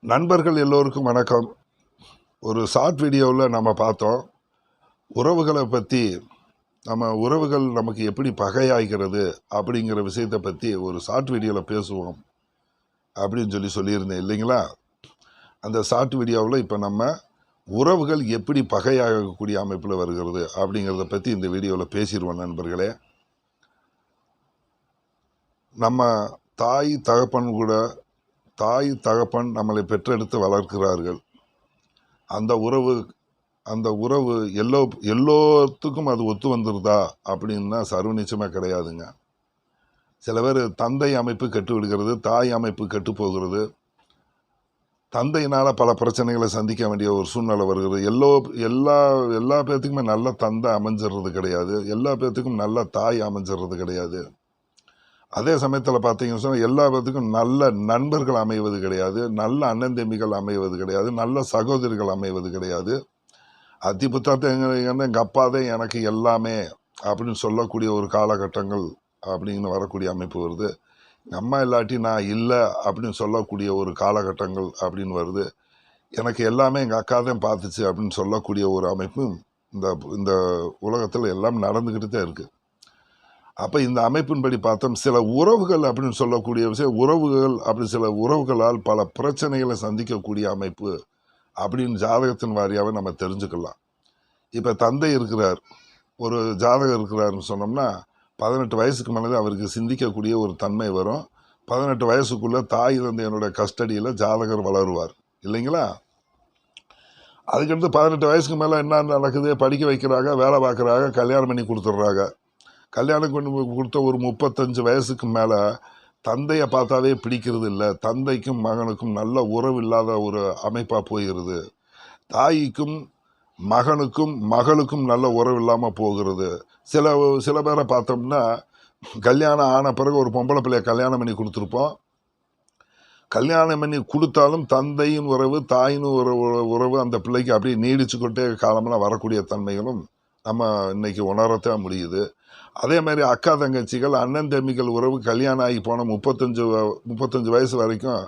நண்பர்கள் எல்லோருக்கும் வணக்கம். ஒரு ஷார்ட் வீடியோவில் நம்ம பார்த்தோம், உறவுகளை பற்றி. நம்ம உறவுகள் நமக்கு எப்படி பகையாகிறது அப்படிங்கிற விஷயத்தை பற்றி ஒரு ஷார்ட் வீடியோவில் பேசுவோம் அப்படின்னு சொல்லியிருந்தேன் இல்லைங்களா? அந்த ஷார்ட் வீடியோவில் இப்போ நம்ம உறவுகள் எப்படி பகையாகக்கூடிய அமைப்பில் வருகிறது அப்படிங்கிறத பற்றி இந்த வீடியோவில் பேசிடுவோம் நண்பர்களே. நம்ம தாய் தகப்பன் நம்மளை பெற்றெடுத்து வளர்க்கிறார்கள். அந்த உறவு எல்லோத்துக்கும் அது ஒத்து வந்துருதா அப்படின்னா சர்வ நிச்சயமாக கிடையாதுங்க. சில பேர் தந்தை அமைப்பு கெட்டு விடுகிறது, தாய் அமைப்பு கெட்டு போகிறது. தந்தையினால் பல பிரச்சனைகளை சந்திக்க வேண்டிய ஒரு சூழ்நிலை வருகிறது. எல்லா பேர்த்துக்குமே நல்ல தந்தை அமைஞ்சிடுறது கிடையாது, எல்லா பேர்த்துக்கும் நல்ல தாய் அமைஞ்சிடுறது கிடையாது. அதே சமயத்தில் பார்த்தீங்கன்னு சொன்னால் எல்லா பேர்த்துக்கும் நல்ல நண்பர்கள் அமைவது கிடையாது, நல்ல அண்ணன் தம்பிகள் அமைவது கிடையாது, நல்ல சகோதரிகள் அமைவது கிடையாது. புத்தகத்தை எங்கள் அப்பா தான் எனக்கு எல்லாமே அப்படின்னு சொல்லக்கூடிய ஒரு காலகட்டங்கள் அப்படின்னு வரக்கூடிய அமைப்பு வருது. எங்கள் அம்மா இல்லாட்டி நான் இல்லை அப்படின்னு சொல்லக்கூடிய ஒரு காலகட்டங்கள் அப்படின்னு வருது. எனக்கு எல்லாமே எங்கள் அக்கா தான் பார்த்துச்சு அப்படின்னு சொல்லக்கூடிய ஒரு அமைப்பு இந்த உலகத்தில் எல்லாம் நடந்துக்கிட்டு தான் இருக்குது. அப்போ இந்த அமைப்பின்படி பார்த்தோம், சில உறவுகள் அப்படின்னு சொல்லக்கூடிய விஷயம், சில உறவுகளால் பல பிரச்சனைகளை சந்திக்கக்கூடிய அமைப்பு அப்படின்னு ஜாதகத்தின் வாரியாகவே நம்ம தெரிஞ்சுக்கலாம். இப்போ தந்தை இருக்கிறார், ஒரு ஜாதகம் இருக்கிறாருன்னு சொன்னோம்னா 18 வயசுக்கு மேலே அவருக்கு சிந்திக்கக்கூடிய ஒரு தன்மை வரும். 18 வயசுக்குள்ளே தாய் தந்தையனுடைய கஸ்டடியில் ஜாதகர் வளருவார் இல்லைங்களா? அதுக்கடுத்து 18 வயசுக்கு மேலே என்ன நடக்குது? படிக்க வைக்கிறாங்க, வேலை பார்க்குறாங்க, கல்யாணம் பண்ணி கொடுத்துட்றாங்க. கல்யாணம் பண்ணி கொடுத்த ஒரு 35 வயசுக்கு மேலே தந்தையை பார்த்தாவே பிடிக்கிறது இல்லை. தந்தைக்கும் மகனுக்கும் நல்ல உறவு இல்லாத ஒரு அமைப்பாக போகிறது. தாய்க்கும் மகளுக்கும் நல்ல உறவு இல்லாமல் போகிறது. சில பேரை பார்த்தோம்னா கல்யாணம் ஆன பிறகு ஒரு பொம்பளை பிள்ளைய கல்யாணம் பண்ணி கொடுத்துருப்போம். கல்யாணம் பண்ணி கொடுத்தாலும் தந்தையின் உறவு தாயின் உறவு அந்த பிள்ளைக்கு அப்படியே நீடிச்சுக்கிட்டே காலமெல்லாம் வரக்கூடிய தன்மைகளும் நம்ம இன்னைக்கு உணரத்தான் முடியுது. அதே மாதிரி அக்கா தங்கச்சிகள் அண்ணன் தம்பிகள் உறவு கல்யாணம் ஆகி போன 35 வயசு வரைக்கும்,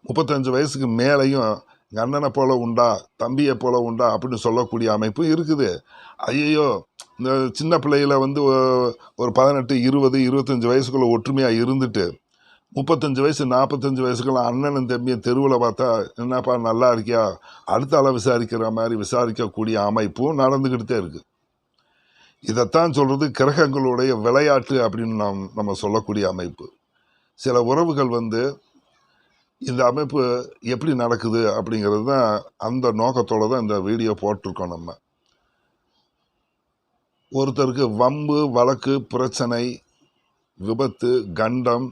35 வயசுக்கு மேலேயும் எங்கள் அண்ணனை போல உண்டா, தம்பியை போல உண்டா அப்படின்னு சொல்லக்கூடிய அமைப்பு இருக்குது. ஐயோ, இந்த சின்ன பிள்ளைகளை ஒரு 18, 20, 25 வயசுக்குள்ள ஒற்றுமையாக இருந்துட்டு 35 வயசு 45 வயசுக்குள்ள அண்ணனும் தம்பியும் தெருவில் பார்த்தா என்னப்பா நல்லா இருக்கியா, அடுத்த ஆளை விசாரிக்கிற மாதிரி விசாரிக்கக்கூடிய அமைப்பும் நடந்துக்கிட்டு தான் இருக்குது. இதைத்தான் சொல்கிறது கிரகங்களுடைய விளையாட்டு அப்படின்னு நம்ம சொல்லக்கூடிய அமைப்பு. சில உறவுகள் இந்த அமைப்பு எப்படி நடக்குது அப்படிங்கிறது தான், அந்த நோக்கத்தோடு தான் இந்த வீடியோ போட்டிருக்கோம். நம்ம ஒருத்தருக்கு வம்பு வழக்கு பிரச்சனை விபத்து கண்டம்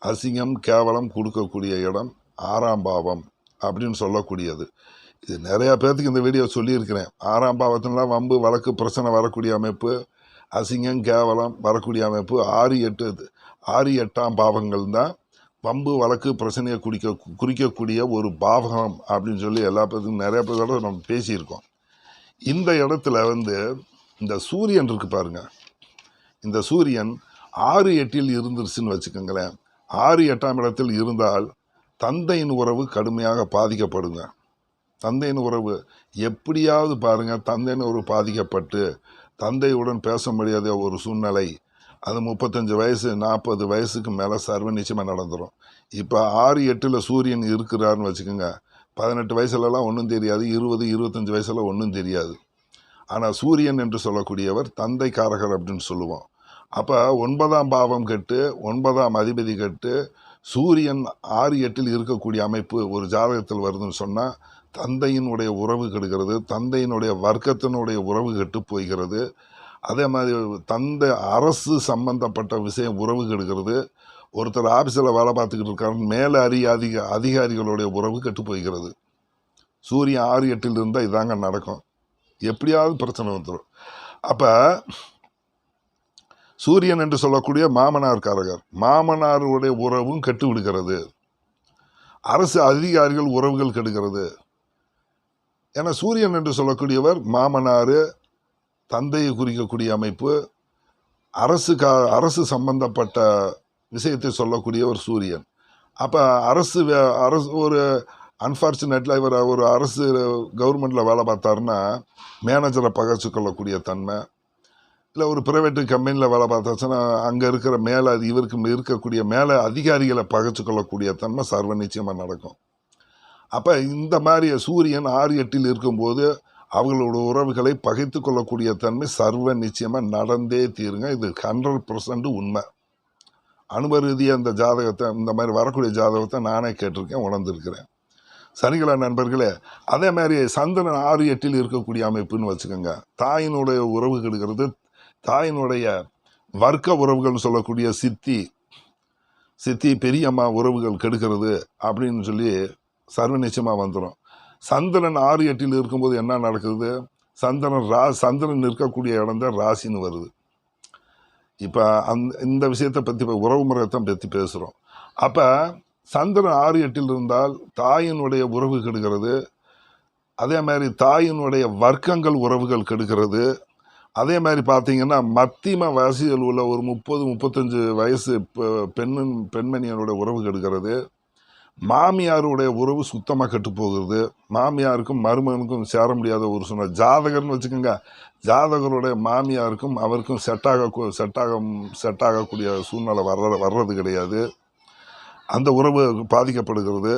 அசிங்கம் கேவலம் கொடுக்கக்கூடிய இடம் 6ஆம் பாவம் அப்படின்னு சொல்லக்கூடியது. இது நிறையா பேர்த்துக்கு இந்த வீடியோ சொல்லியிருக்கிறேன். 6ஆம் பாவத்தினால வம்பு வழக்கு பிரச்சனை வரக்கூடிய அமைப்பு, அசிங்கம் கேவலம் வரக்கூடிய அமைப்பு. 6, 8ஆம் பாவங்கள் தான் வம்பு வழக்கு பிரச்சனையை குறிக்கக்கூடிய ஒரு பாவகம் அப்படின்னு சொல்லி எல்லா பேருக்கும் நிறைய பேரோட நம்ம பேசியிருக்கோம். இந்த இடத்துல இந்த சூரியன் இருக்கு பாருங்க, இந்த சூரியன் 6, 8 இருந்துருச்சுன்னு வச்சுக்கோங்களேன். 6, 8ஆம் இடத்தில் இருந்தால் தந்தையின் உறவு கடுமையாக பாதிக்கப்படுங்க. தந்தையின் உறவு எப்படியாவது பாருங்க, தந்தையின் உறவு பாதிக்கப்பட்டு தந்தையுடன் பேச முடியாத ஒரு சூழ்நிலை அது 35 வயசு 40 வயசுக்கு மேலே சர்வ நிச்சயமாக நடந்துடும். இப்போ 6, 8 சூரியன் இருக்கிறாருன்னு வச்சுக்கோங்க. 18 வயசுலலாம் ஒன்றும் தெரியாது, 20, 25 வயசுல ஒன்றும் தெரியாது. ஆனால் சூரியன் என்று சொல்லக்கூடியவர் தந்தை காரகர் அப்படின்னு சொல்லுவோம். அப்போ 9ஆம் பாவம் கெட்டு 9ஆம் அதிபதி கெட்டு சூரியன் 6, 8 இருக்கக்கூடிய அமைப்பு ஒரு ஜாதகத்தில் வருதுன்னு சொன்னால் தந்தையினுடைய உறவு கெடுகிறது, தந்தையினுடைய வர்க்கத்தினுடைய உறவு கெட்டு போய்கிறது. அதே மாதிரி தந்தை அரசு சம்பந்தப்பட்ட விஷயம் உறவு கெடுக்கிறது. ஒருத்தர் ஆஃபீஸில் வேலை பார்த்துக்கிட்டு இருக்காரு, மேலே அதிகாரிகளுடைய உறவு கெட்டு போய்கிறது. சூரியன் 6, 8 இருந்தால் இதாங்க நடக்கும். எப்படியாவது பிரச்சனை வந்துடும். அப்போ சூரியன் என்று சொல்லக்கூடிய மாமனார் காரகர், மாமனாருடைய உறவும் கெட்டு விடுகிறது. அரசு அதிகாரிகள் உறவுகள் கெடுக்கிறது. ஏன்னா சூரியன் என்று சொல்லக்கூடியவர் மாமனார், தந்தையை குறிக்கக்கூடிய அமைப்பு, அரசு சம்பந்தப்பட்ட விஷயத்தை சொல்லக்கூடியவர் சூரியன். அப்போ அரசு ஒரு அன்ஃபார்ச்சுனேட்லி இவர் ஒரு அரசு கவர்மெண்ட்டில் வேலை பார்த்தாருன்னா மேனேஜரை பகைச்சு கொள்ளக்கூடிய தன்மை, இல்லை ஒரு ப்ரைவேட்டு கம்பெனியில் வேலை பார்த்தாச்சுன்னா அங்கே இருக்கிற மேலே இவருக்கு இருக்கக்கூடிய மேலே அதிகாரிகளை பகைச்சு கொள்ளக்கூடிய தன்மை சர்வ நிச்சயமாக நடக்கும். அப்போ இந்த மாதிரி சூரியன் 6-8 இருக்கும்போது அவங்களோட உறவுகளை பகைத்து கொள்ளக்கூடிய தன்மை சர்வ நிச்சயமாக நடந்தே தீருங்க. இது 100% உண்மை. அனுபவ ரீதியாக இந்த ஜாதகத்தை, இந்த மாதிரி வரக்கூடிய ஜாதகத்தை நானே கேட்டிருக்கேன், உணர்ந்திருக்கிறேன். சரிங்களா நண்பர்களே? அதே மாதிரி சந்திரன் 6-8 இருக்கக்கூடிய அமைப்புன்னு வச்சுக்கோங்க. தாயினுடைய உறவு கெடுக்கிறது, தாயினுடைய வர்க்க உறவுகள்னு சொல்லக்கூடிய சித்தி பெரியம்மா உறவுகள் கெடுக்கிறது அப்படின்னு சொல்லி சர்வ நிச்சயமாக வந்துடும். சந்திரன் 6-8 இருக்கும்போது என்ன நடக்குது? சந்திரன் இருக்கக்கூடிய இடம் தான் ராசின்னு வருது. இப்போ இந்த விஷயத்தை பற்றி உறவு முறையத்தை பற்றி பேசுகிறோம். அப்போ சந்திரன் 6-8 இருந்தால் தாயினுடைய உறவு கெடுக்கிறது, அதே மாதிரி தாயினுடைய வர்க்கங்கள் உறவுகள் கெடுக்கிறது. அதே மாதிரி பார்த்தீங்கன்னா மத்தியம வயசில் உள்ள ஒரு 30-35 வயசு பெண்மணியனுடைய உறவு கெடுக்கிறது. மாமியாருடைய உறவு சுத்தமாக கெட்டு போகிறது. மாமியாருக்கும் மருமகனுக்கும் சேர முடியாத ஒரு சூழ்நிலை. ஜாதகர்னு வச்சுக்கோங்க, ஜாதகருடைய மாமியாருக்கும் அவருக்கும் செட் ஆகக்கூடிய சூழ்நிலை வர்றது கிடையாது. அந்த உறவு பாதிக்கப்படுகிறது.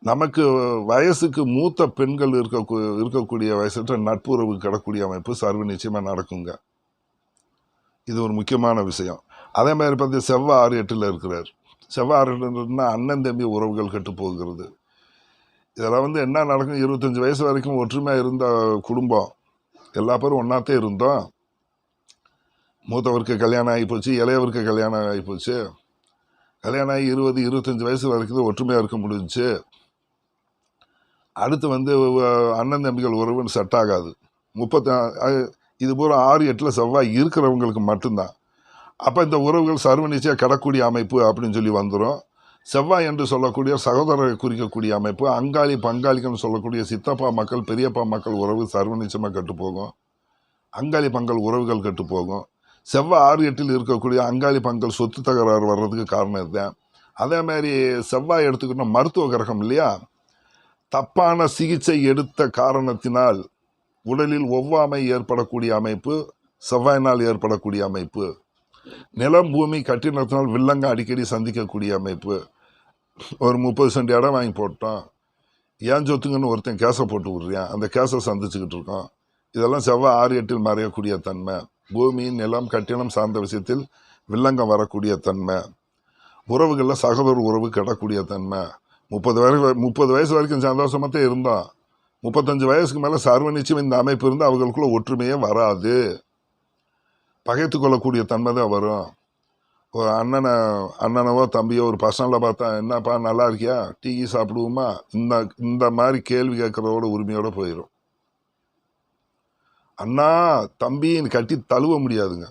நமக்கு வயசுக்கு மூத்த பெண்கள் இருக்கக்கூடிய வயசற்ற நட்புறவு கிடக்கூடிய அமைப்பு சர்வ நிச்சயமாக நடக்குங்க. இது ஒரு முக்கியமான விஷயம். அதே மாதிரி பார்த்து செவ்வாய் 6-8 இருக்கிறார். செவ்வாய் 6-8 அண்ணன் தம்பி உறவுகள் கெட்டு போகிறது. இதெல்லாம் என்ன நடக்கும்? 25 வயசு வரைக்கும் ஒற்றுமையாக இருந்த குடும்பம், எல்லா பேரும் ஒன்றாத்தே இருந்தோம். மூத்தவருக்கு கல்யாணம் ஆகி போச்சு, இளையவருக்கு கல்யாணம் ஆகி போச்சு. கல்யாணம் ஆகி 20-25 வயசு வரைக்கும் ஒற்றுமையாக இருக்க முடிஞ்சிச்சு. அடுத்து அண்ணன் தம்பிகள் உறவுன்னு செட் ஆகாது. இது பூரா 6-8 செவ்வாய் இருக்கிறவங்களுக்கு மட்டும்தான். அப்போ இந்த உறவுகள் சர்வ நிச்சயம் கிடக்கூடிய அமைப்பு அப்படின்னு சொல்லி வந்துடும். செவ்வாய் என்று சொல்லக்கூடிய சகோதரரை குறிக்கக்கூடிய அமைப்பு, அங்காளி பங்காளிகள்னு சொல்லக்கூடிய சித்தப்பா மக்கள் பெரியப்பா மக்கள் உறவு சர்வ நிச்சயமாக கெட்டுப்போகும். அங்காளி பங்காள் உறவுகள் கெட்டுப்போகும். செவ்வாய் 6-8 இருக்கக்கூடிய அங்காளி பங்காள் சொத்து தகராறு வர்றதுக்கு காரணம் இதுதான். அதே மாதிரி செவ்வாய் எடுத்துக்கிட்டோம், மருத்துவ கிரகம் இல்லையா? தப்பான சிகிச்சை எடுத்த காரணத்தினால் உடலில் ஒவ்வாமை ஏற்படக்கூடிய அமைப்பு செவ்வாயினால் ஏற்படக்கூடிய அமைப்பு. நிலம் பூமி கட்டினத்தினால் வில்லங்க அடிக்கடி சந்திக்கக்கூடிய அமைப்பு. ஒரு 30 சென்ட் இடம் வாங்கி போட்டோம், ஏன் சொத்துங்கன்னு ஒருத்தன் கேஸை போட்டு விடுறான், அந்த கேஸை சந்திச்சுக்கிட்டு இருக்கோம். இதெல்லாம் செவ்வாய் 6-8 மறையக்கூடிய தன்மை. பூமி நிலம் கட்டினம் சார்ந்த விஷயத்தில் வில்லங்கம் வரக்கூடிய தன்மை. உறவுகளில் சகோதர உறவு கிடக்கூடிய தன்மை. 30 வயசு வரைக்கும் சந்தோஷமாக இருந்தோம். 35 வயசுக்கு மேலே சர்வ நிச்சயம் இந்த அமைப்பு இருந்து அவங்களுக்குள்ள ஒற்றுமையே வராது. பகைத்து கொள்ளக்கூடிய தன்மை தான் வரும். ஒரு அண்ணனவோ தம்பியோ ஒரு பர்சனலில் பார்த்தா, என்னப்பா நல்லா இருக்கியா, டீ சாப்பிடுவோமா, இந்த மாதிரி கேள்வி கேட்குறதோட உரிமையோடு போயிடும். அண்ணா தம்பின்னு கட்டி தழுவ முடியாதுங்க.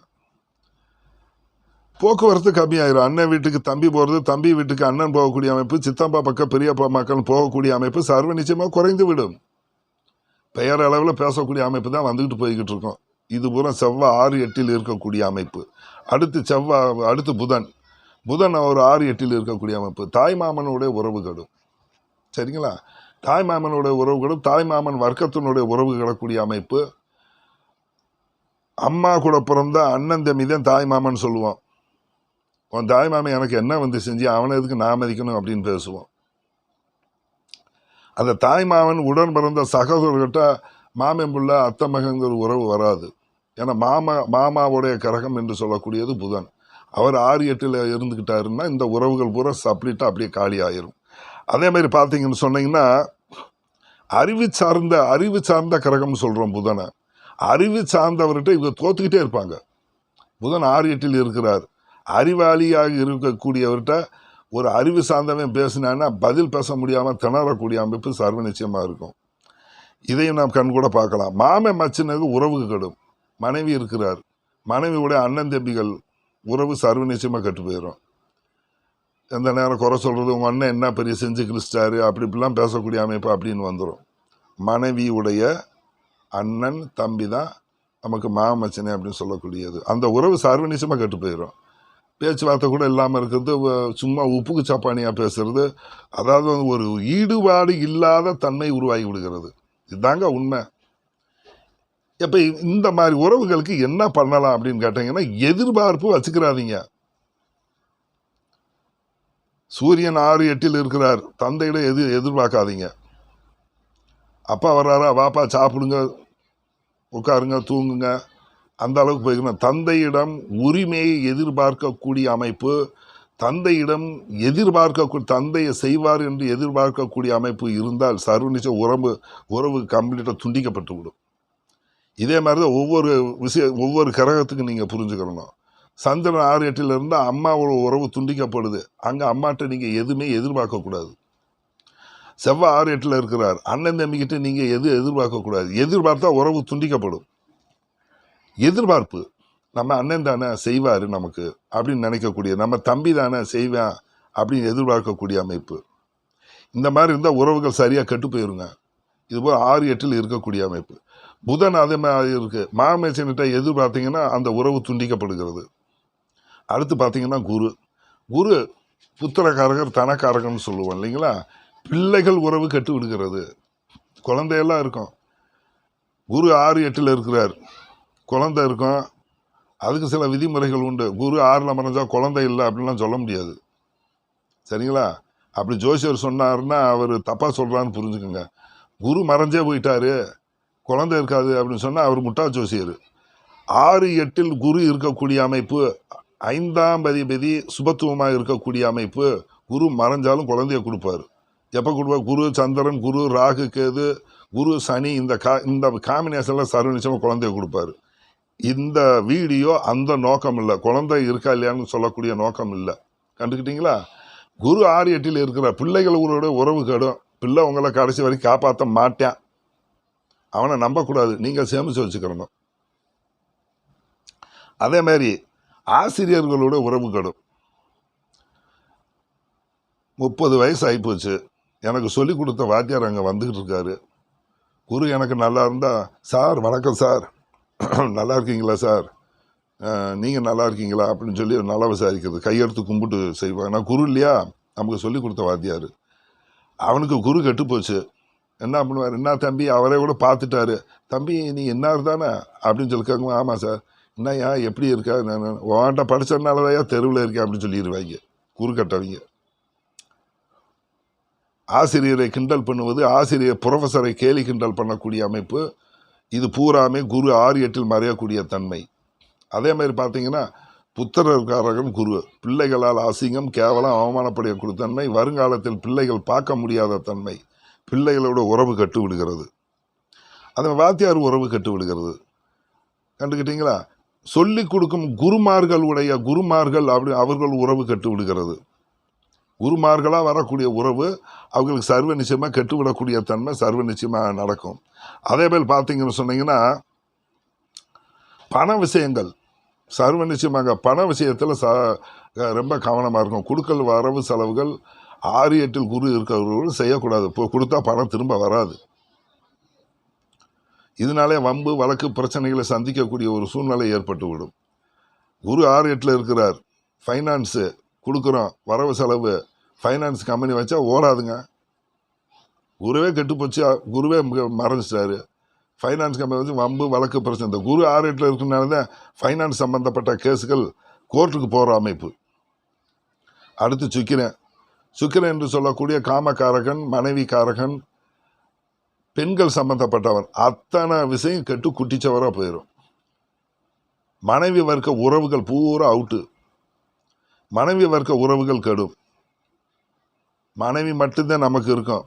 போக்குவரத்து கம்மியாயிரும். அண்ணன் வீட்டுக்கு தம்பி போகிறது, தம்பி வீட்டுக்கு அண்ணன் போகக்கூடிய அமைப்பு, சித்தப்பா பக்கம் பெரியப்பா மக்கள் போகக்கூடிய அமைப்பு சர்வ நிச்சயமாக குறைந்து விடும். பெயர் அளவில் பேசக்கூடிய அமைப்பு தான் வந்துக்கிட்டு போய்கிட்டு இருக்கோம். இது பூரா செவ்வாய் 6-8 இருக்கக்கூடிய அமைப்பு. அடுத்து புதன் ஒரு 6-8 இருக்கக்கூடிய அமைப்பு. தாய் மாமனுடைய உறவு கெடும். சரிங்களா? தாய் மாமனுடைய உறவு கெடும். தாய் மாமன் வர்க்கத்தினுடைய உறவு கிடக்கூடிய அமைப்பு. அம்மா கூட பிறந்த அண்ணன் தம்பி தான் தாய் மாமன் சொல்லுவோம். உன் தாய் மாமன் எனக்கு என்ன செஞ்சு அவனை எதுக்கு நான் மதிக்கணும் அப்படின்னு பேசுவோம். அந்த தாய் மாமன் உடன் பிறந்த சகோதரர்கிட்ட மாமன் புள்ள அத்தை மகங்கிற உறவு வராது. ஏன்னா மாமாவுடைய கரகம் என்று சொல்லக்கூடியது புதன். அவர் 6-8 இருந்துக்கிட்டாருன்னா இந்த உறவுகள் பூரா சப்ளிட்டாக அப்படியே காலி ஆயிரும். அதே மாதிரி பார்த்தீங்கன்னு சொன்னீங்கன்னா அறிவு சார்ந்த கரகம்னு சொல்கிறோம் புதனை. அறிவு சார்ந்தவர்கிட்ட இவங்க தோத்துக்கிட்டே இருப்பாங்க. புதன் 6-8 இருக்கிறார். அறிவாளியாக இருக்கக்கூடியவர்கிட்ட ஒரு அறிவு சார்ந்தவன் பேசினான்னா பதில் பேச முடியாமல் திணறக்கூடிய அமைப்பு சர்வ நிச்சயமாக இருக்கும். இதையும் நாம் கண் கூட பார்க்கலாம். மாமன் மச்சினது உறவு கெடும். மனைவி இருக்கிறார், மனைவியுடைய அண்ணன் தம்பிகள் உறவு சர்வ நிச்சயமாக கெட்டு போயிடும். எந்த நேரம் குறை சொல்கிறது, உங்கள் அண்ணன் என்ன பெரிய செஞ்சு கிழிச்சிட்டாரு அப்படி இப்படிலாம் பேசக்கூடிய அமைப்பு அப்படின்னு வந்துடும். மனைவியுடைய அண்ணன் தம்பி தான் நமக்கு மாமச்சனே அப்படின்னு சொல்லக்கூடியது. அந்த உறவு சர்வ நிச்சயமாக கெட்டு போயிடும். பேச்சுவார்த்தை கூட இல்லாமல் இருக்கிறது, சும்மா உப்புக்கு சப்பானியாக பேசுறது, அதாவது ஒரு ஈடுபாடு இல்லாத தன்மை உருவாகி விடுகிறது. இதுதாங்க உண்மை. இப்போ இந்த மாதிரி உறவுகளுக்கு என்ன பண்ணலாம் அப்படின்னு கேட்டீங்கன்னா, எதிர்பார்ப்பு வச்சுக்கிறாதீங்க. சூரியன் 6-8 இருக்கிறார், தந்தையிட எதிர்பார்க்காதீங்க. அப்பா வர்றாரா, வாப்பா சாப்பிடுங்க, உட்காருங்க, தூங்குங்க, அந்த அளவுக்கு போய்க்கணும். தந்தையிடம் உரிமையை எதிர்பார்க்கக்கூடிய அமைப்பு, தந்தையிடம் தந்தையை செய்வார் என்று எதிர்பார்க்கக்கூடிய அமைப்பு இருந்தால் சர்வநிச்ச உறவு கம்ப்ளீட்டாக துண்டிக்கப்பட்டு விடும். இதே மாதிரி தான் ஒவ்வொரு கிரகத்துக்கும் நீங்கள் புரிஞ்சுக்கணும். சந்திரன் 6-8 இருந்தால் அம்மாவோட உறவு துண்டிக்கப்படுது. அங்கே அம்மாட்ட நீங்கள் எதுவுமே எதிர்பார்க்கக்கூடாது. செவ்வாய் 6-8 இருக்கிறார், அண்ணன் தம்பிக்கிட்ட நீங்கள் எதிர்பார்க்கக்கூடாது. எதிர்பார்த்தா உறவு துண்டிக்கப்படும். எதிர்பார்ப்பு, நம்ம அண்ணன் தானே செய்வார் நமக்கு அப்படின்னு நினைக்கக்கூடிய, நம்ம தம்பி தானே செய்வேன் அப்படின்னு எதிர்பார்க்கக்கூடிய அமைப்பு. இந்த மாதிரி இருந்தால் உறவுகள் சரியாக கெட்டு போயிருங்க. இதுபோல் 6-8 இருக்கக்கூடிய அமைப்பு. புதன் அதே மாதிரி இருக்குது. மாமேசன்கிட்ட எதிர்பார்த்தீங்கன்னா அந்த உறவு துண்டிக்கப்படுகிறது. அடுத்து பார்த்தீங்கன்னா குரு புத்திரக்காரகர் தனக்காரகர்னு சொல்லுவோம் இல்லைங்களா. பிள்ளைகள் உறவு கெட்டு விடுகிறது. குழந்தையெல்லாம் இருக்கும், குரு 6-8 இருக்கிறார், குழந்தை இருக்கும். அதுக்கு சில விதிமுறைகள் உண்டு. குரு 6 மறைஞ்சா குழந்தை இல்லை அப்படின்லாம் சொல்ல முடியாது, சரிங்களா. அப்படி ஜோசியர் சொன்னாருன்னா அவர் தப்பாக சொல்கிறான்னு புரிஞ்சுக்கோங்க. குரு மறைஞ்சே போயிட்டாரு, குழந்தை இருக்காது அப்படின்னு சொன்னால் அவர் முட்டா ஜோசியர். 6-8 குரு இருக்கக்கூடிய அமைப்பு, 5ஆம் அதிபதி சுபத்துவமாக இருக்கக்கூடிய அமைப்பு. குரு மறைஞ்சாலும் குழந்தைய கொடுப்பார். எப்போ கொடுப்பார்? குரு சந்திரன், குரு ராகு கேது, குரு சனி, இந்த காம்பினேஷனில் சர்வநிச்சயமாக குழந்தைய கொடுப்பாரு. இந்த வீடியோ அந்த நோக்கம் இல்லை, குழந்தை இருக்கா இல்லையான்னு சொல்லக்கூடிய நோக்கம் இல்லை. கண்டுக்கிட்டீங்களா? குரு 6-8 இருக்கிற பிள்ளைகளோட உறவு கெடும். பிள்ளை உங்களை கடைசி வரைக்கும் காப்பாற்ற மாட்டேன், அவனை நம்பக்கூடாது, நீங்கள் சேமித்து வச்சுக்கிறணும். அதே மாதிரி ஆசிரியர்களோட உறவு கெடும். 30 வயசு ஆகிப்போச்சு, எனக்கு சொல்லி கொடுத்த வாத்தியார் அங்கே வந்துக்கிட்டு இருக்காரு. குரு எனக்கு நல்லா இருந்தால், சார் வணக்கம் சார், நல்லா இருக்கீங்களா சார், நீங்கள் நல்லா இருக்கீங்களா அப்படின்னு சொல்லி நல்லா விசாரிக்கிறது, கையெடுத்து கும்பிட்டு செய்வாங்க. நான் குரு இல்லையா, நமக்கு சொல்லி கொடுத்த வாத்தியார். அவனுக்கு குரு கெட்டு போச்சு. என்ன பண்ணுவார்? என்ன தம்பி, அவரே கூட பார்த்துட்டாரு, தம்பி நீ என்ன தானே அப்படின்னு சொல்லி கேட்கும். ஆமாம் சார். என்னையா எப்படி இருக்கா, நான் உன்கிட்ட படித்ததுனாலதையா தெருவில் இருக்கேன் அப்படின்னு சொல்லிடுவாங்க குரு கட்டவங்க. ஆசிரியரை கிண்டல் பண்ணுவது, ஆசிரியர் ப்ரொஃபஸரை கேலி கிண்டல் பண்ணக்கூடிய அமைப்பு. இது பூராமே குரு 6-8 மறையக்கூடிய தன்மை. அதே மாதிரி பார்த்தீங்கன்னா புத்திரக்காரகன் குரு, பிள்ளைகளால் அசிங்கம் கேவலம் அவமானப்படக்கூடிய தன்மை. வருங்காலத்தில் பிள்ளைகள் பார்க்க முடியாத தன்மை. பிள்ளைகளோட உறவு கட்டு விடுகிறது. அந்த வாத்தியார் உறவு கட்டு விடுகிறது. கண்டுக்கிட்டீங்களா? சொல்லி கொடுக்கும் குருமார்கள் அப்படி அவர்கள் உறவு கட்டு விடுகிறது. குருமார்களாக வரக்கூடிய உறவு அவங்களுக்கு சர்வ நிச்சயமாக கெட்டுவிடக்கூடிய தன்மை சர்வ நிச்சயமாக நடக்கும். அதே போல் பார்த்தீங்கன்னு சொன்னீங்கன்னா பண விஷயங்கள் சர்வ நிச்சயமாக பண விஷயத்தில் ரொம்ப கவனமாக இருக்கும். கொடுக்கல் வரவு செலவுகள் 6-8 குரு இருக்கிறவர்கள் செய்யக்கூடாது. இப்போ கொடுத்தா பணம் திரும்ப வராது. இதனாலே வம்பு வழக்கு பிரச்சனைகளை சந்திக்கக்கூடிய ஒரு சூழ்நிலை ஏற்பட்டுவிடும். குரு 6-8 இருக்கிறார், ஃபைனான்ஸு கொடுக்குறோம், வரவு செலவு, ஃபைனான்ஸ் கம்பெனி வச்சா ஓடாதுங்க. குருவே கெட்டுப்போச்சு, குருவே மறைஞ்சிட்டாரு. ஃபைனான்ஸ் கம்பெனி வச்சு வம்பு வழக்கு பிரச்சனை. இந்த குரு 6-8 இருக்கிறனால தான் ஃபைனான்ஸ் சம்மந்தப்பட்ட கேஸுகள் கோர்ட்டுக்கு போகிற அமைப்பு. அடுத்து சுக்கிரன் என்று சொல்லக்கூடிய காமக்காரகன், மனைவி காரகன், பெண்கள் சம்பந்தப்பட்டவன், அத்தனை விஷயம் கெட்டு குட்டிச்சவராக போயிடும். மனைவி வர்க்க உறவுகள் பூரா அவுட்டு. மனைவி வர்க்க உறவுகள் கெடும். மனைவி மட்டும்தான் நமக்கு இருக்கும்.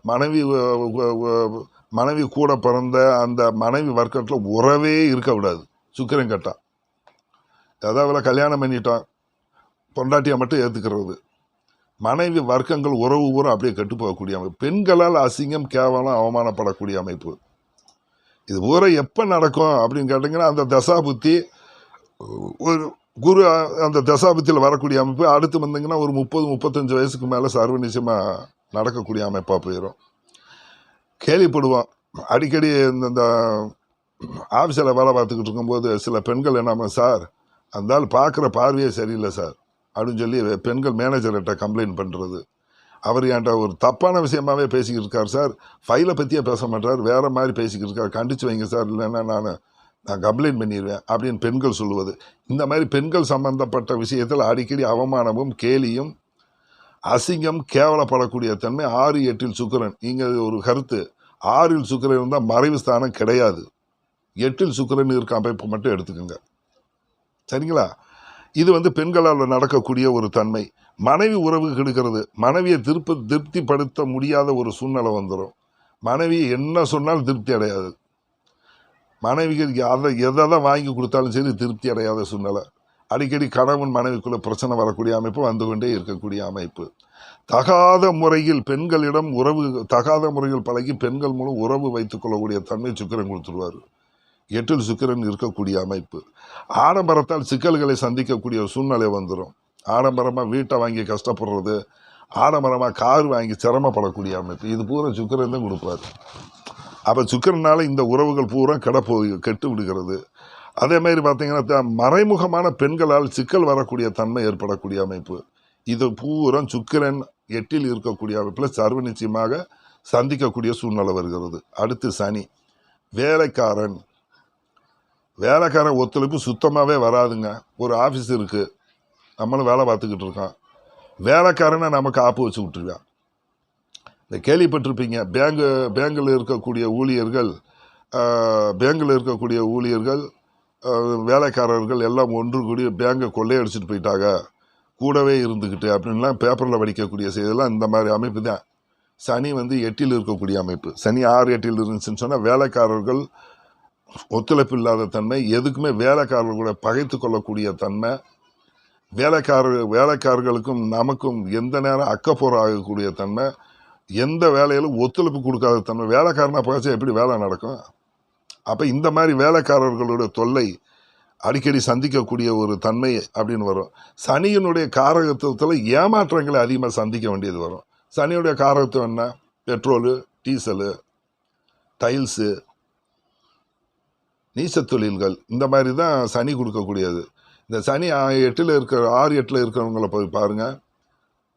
மனைவி கூட பிறந்த அந்த மனைவி வர்க்கத்தில் உறவே இருக்க விடாது. சுக்கிரன் கட்டான். அதாவது கல்யாணம் பண்ணிட்டான், பொண்டாட்டியை மட்டும் ஏற்றுக்கிறது. மனைவி வர்க்கங்கள் உறவு பூரா அப்படியே கெட்டு போகக்கூடிய அமைப்பு. பெண்களால் அசிங்கம் கேவலம் அவமானப்படக்கூடிய அமைப்பு. இது பூரா எப்போ நடக்கும் அப்படின்னு கேட்டிங்கன்னா அந்த தசாபுத்தி, ஒரு குரு அந்த தசாபுத்தியில் வரக்கூடிய அமைப்பு. அடுத்து வந்தீங்கன்னா ஒரு 30-35 வயசுக்கு மேலே சர்வ நிச்சயமாக நடக்கக்கூடிய அமைப்பாக போயிடும். கேள்விப்படுவோம் அடிக்கடி இந்த ஆஃபீஸில் வேலை பார்த்துக்கிட்டு இருக்கும்போது சில பெண்கள் என்ன, சார் அந்த ஆள் பார்க்குற பார்வையே சரியில்லை சார், அப்படின்னு சொல்லி பெண்கள் மேனேஜர்கிட்ட கம்ப்ளைண்ட் பண்ணுறது. அவர் என்கிட்ட ஒரு தப்பான விஷயமாவே பேசிக்கிட்டு இருக்கார் சார், ஃபைலை பற்றியே பேச மாட்டார், வேறு மாதிரி பேசிக்கிட்டு இருக்கார், கண்டித்து வைங்க சார், இல்லைன்னா நான் கம்ப்ளைண்ட் பண்ணிடுவேன் அப்படின்னு பெண்கள் சொல்லுவது. இந்த மாதிரி பெண்கள் சம்பந்தப்பட்ட விஷயத்தில் அடிக்கடி அவமானமும் கேலியும் அசிங்கம் கேவலப்படக்கூடிய தன்மை 6 8 சுக்கிரன். இங்கே ஒரு கருத்து, 6 சுக்கிரன் இருந்தால் மறைவு ஸ்தானம் கிடையாது, 8 சுக்கிரன் இருக்க அமைப்பு மட்டும் எடுத்துக்கோங்க. சரிங்களா? இது பெண்களால் நடக்கக்கூடிய ஒரு தன்மை. மனைவி உறவு கெடுக்கிறது. மனைவியை திருப்திப்படுத்த முடியாத ஒரு சூழ்நிலை வந்துடும். மனைவி என்ன சொன்னாலும் திருப்தி அடையாது. மனைவிகள் எதை வாங்கி கொடுத்தாலும் சரி திருப்தி அடையாத சூழ்நிலை. அடிக்கடி கணவன் மனைவிக்குள்ள பிரச்சனை வரக்கூடிய அமைப்பு வந்து கொண்டே இருக்கக்கூடிய அமைப்பு. தகாத முறையில் பெண்களிடம் தகாத முறையில் பழகி பெண்கள் மூலம் உறவு வைத்துக் கொள்ளக்கூடிய தன்மை சுக்கிரன் கொடுத்துருவார். 8 சுக்கிரன் இருக்கக்கூடிய அமைப்பு. ஆடம்பரத்தால் சிக்கல்களை சந்திக்கக்கூடிய சூழ்நிலை வந்துடும். ஆடம்பரமாக வீட்டை வாங்கி கஷ்டப்படுறது, ஆடம்பரமாக கார் வாங்கி சிரமப்படக்கூடிய அமைப்பு, இது பூரா சுக்கிரன் தான் கொடுப்பார். அப்போ சுக்கிரனால இந்த உறவுகள் பூரா கெட்டு விடுகிறது. அதே மாதிரி பார்த்தீங்கன்னா மறைமுகமான பெண்களால் சிக்கல் வரக்கூடிய தன்மை ஏற்படக்கூடிய அமைப்பு. இது பூரா சுக்கிரன் 8 இருக்கக்கூடிய அமைப்பில் சர்வ நிச்சயமாக சந்திக்கக்கூடிய சூழ்நிலை வருகிறது. அடுத்து சனி. வேலைக்காரன் ஒத்துழைப்பு சுத்தமாகவே வராதுங்க. ஒரு ஆஃபீஸ் இருக்குது, நம்மளும் வேலை பார்த்துக்கிட்டு இருக்கோம், வேலைக்காரனை நமக்கு ஆப்பு வச்சு விட்டுருக்கான். இந்த கேள்விப்பட்டிருப்பீங்க, பேங்கில் இருக்கக்கூடிய ஊழியர்கள் வேலைக்காரர்கள் எல்லாம் ஒன்று கூடி பேங்கை கொள்ளையடிச்சிட்டு போயிட்டாங்க, கூடவே இருந்துக்கிட்டு அப்படின்லாம் பேப்பரில் படிக்கக்கூடிய செய்தியெல்லாம் இந்த மாதிரி அமைப்பு தான். சனி 8 இருக்கக்கூடிய அமைப்பு. சனி 6 8 இருந்துச்சுன்னு சொன்னால் வேலைக்காரர்கள் ஒத்துழைப்பு இல்லாத தன்மை, எதுக்குமே வேலைக்காரர்களோட பகைத்து கொள்ளக்கூடிய தன்மை, வேலைக்காரர்களுக்கும் நமக்கும் எந்த நேரம் அக்கப்போர் ஆகக்கூடிய தன்மை, எந்த வேலையிலும் ஒத்துழைப்பு கொடுக்காத தன்மை. வேலைக்காரனா பகைச்சா எப்படி வேலை நடக்கும்? அப்போ இந்த மாதிரி வேலைக்காரர்களுடைய தொல்லை அடிக்கடி சந்திக்கக்கூடிய ஒரு தன்மை அப்படின்னு வரும். சனியினுடைய காரகத்துவத்தில் ஏமாற்றங்களை அதிகமாக சந்திக்க வேண்டியது வரும். சனியுடைய காரகத்துவம் என்ன? பெட்ரோலு, டீசலு, டைல்ஸு, நீச்ச தொழில்கள், இந்த மாதிரி தான் சனி கொடுக்கக்கூடியது. இந்த சனி 6 8 இருக்கிறவங்கள போய் பாருங்கள்,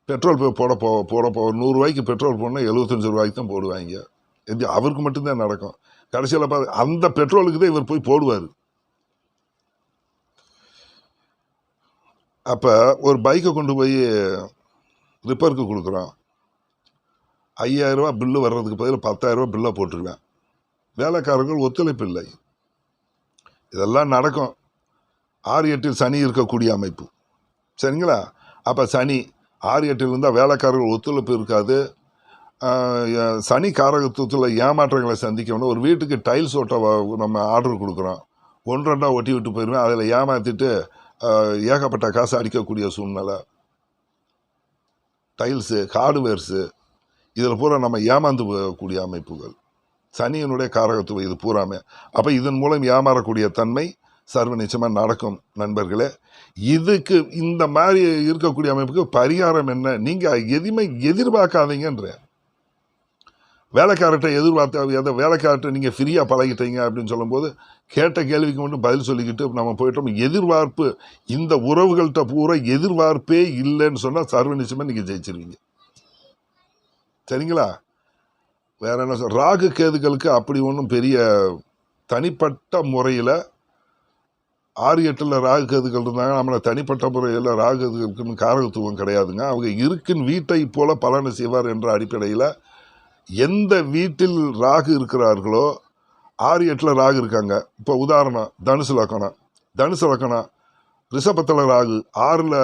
பெட்ரோல் போய் போட 100 ரூபாய்க்கு பெட்ரோல் போடணும் 75 ரூபாய்க்கு தான் போடுவாங்க. இது அவருக்கு மட்டும்தான் நடக்கும். கடைசியில் பார்த்து அந்த பெட்ரோலுக்கு தான் இவர் போய் போடுவார். அப்போ ஒரு பைக்கை கொண்டு போய் ரிப்பேருக்கு கொடுக்குறோம், 5000 ரூபா பில்லு வர்றதுக்கு பதில் 10,000 ரூபா பில்லை போட்டுருவேன். வேலைக்காரர்கள் ஒத்துழைப்பு இல்லை. இதெல்லாம் நடக்கும் 6 8 சனி இருக்கக்கூடிய அமைப்பு. சரிங்களா? அப்போ சனி 6 8 இருந்தால் வேலைக்காரர்கள் ஒத்துழைப்பு இருக்காது. சனி காரகத்துவத்தில் ஏமாற்றங்களை சந்திக்கணும். ஒரு வீட்டுக்கு டைல்ஸ் ஓட்ட நம்ம ஆர்டர் கொடுக்குறோம், 1 2 ஒட்டி விட்டு போயிடுவேன், அதில் ஏமாற்றிட்டு ஏகப்பட்ட காசு அடிக்கக்கூடிய சூழ்நிலை. டைல்ஸு, ஹார்ட்வேர்ஸு, இதில் பூரா நம்ம ஏமாந்து போகக்கூடிய அமைப்புகள். சனியினுடைய காரகத்துவம் இது பூராமே. அப்போ இதன் மூலம் ஏமாறக்கூடிய தன்மை சர்வ நிச்சயமாக நடக்கும் நண்பர்களே. இதுக்கு இந்த மாதிரி இருக்கக்கூடிய அமைப்புக்கு பரிகாரம் என்ன? நீங்கள் எதுவுமே எதிர்பார்க்காதீங்கன்ற. வேலைக்காரர்கிட்ட வேலைக்காரர்கிட்ட நீங்கள் ஃப்ரீயாக பழகிட்டீங்க அப்படின்னு சொல்லும்போது கேட்ட கேள்விக்கு மட்டும் பதில் சொல்லிக்கிட்டு நம்ம போயிட்டோம். எதிர்பார்ப்பு, இந்த உறவுகள்கிட்ட பூரா எதிர்பார்ப்பே இல்லைன்னு சொன்னால் சர்வ நிச்சயமாக நீங்கள் ஜெயிச்சிருவீங்க. சரிங்களா? வேற என்ன ராகு கேதுகளுக்கு அப்படி ஒன்றும் பெரிய தனிப்பட்ட முறையில் 6 8 ராகு கேதுகள் இருந்தாங்க. நம்மளை தனிப்பட்ட முறையில் ராகு கேதுகளுக்குன்னு காரகத்துவம் கிடையாதுங்க. அவங்க இருக்கின் வீட்டை போல பலனை செய்வார் என்ற அடிப்படையில் எந்த வீட்டில் ராகு இருக்கிறார்களோ 6 8 ராகு இருக்காங்க. இப்போ உதாரணம் தனுசு லக்கணம் ரிஷபத்தில் ராகு, 6ல்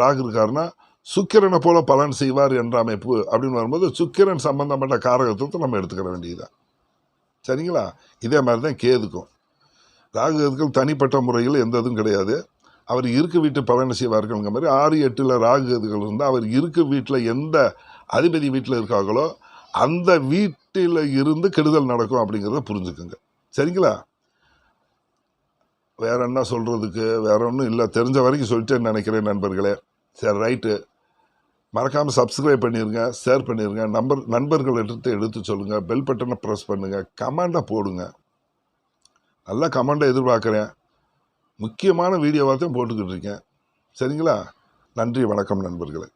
ராகு இருக்காருன்னா சுக்கிரனை போல பலன் செய்வார் என்ற அமைப்பு அப்படின்னு வரும்போது சுக்கிரன் சம்பந்தப்பட்ட காரகத்துவத்தை நம்ம எடுத்துக்கிற வேண்டியதுதான். சரிங்களா? இதே மாதிரி தான் கேதுக்கும். ராகு கேதுக்கள் தனிப்பட்ட முறையில் எந்த இதுவும் கிடையாது. அவர் இருக்க வீட்டு பலனை செய்வார்கள்ங்கிற மாதிரி 6 8 ராகு கேதுகள் இருந்தால் அவர் இருக்க வீட்டில் எந்த அதிபதி வீட்டில் இருக்காங்களோ அந்த வீட்டில் இருந்து கெடுதல் நடக்கும் அப்படிங்கிறத புரிஞ்சுக்குங்க. சரிங்களா? வேற என்ன சொல்கிறதுக்கு? வேற ஒன்றும் இல்லை, தெரிஞ்ச வரைக்கும் சொல்லிட்டேன்னு நினைக்கிறேன் நண்பர்களே. சரி, ரைட்டு. மறக்காமல் சப்ஸ்கிரைப் பண்ணிடுங்க, ஷேர் பண்ணிடுங்க, நண்பர்கள் எடுத்து சொல்லுங்கள், பெல் பட்டனை ப்ரெஸ் பண்ணுங்கள், கமெண்டாக போடுங்க. நல்ல கமெண்டை எதிர்பார்க்குறேன். முக்கியமான வீடியோவாக தான் போட்டுக்கிட்டு இருக்கேன். சரிங்களா? நன்றி, வணக்கம் நண்பர்களே.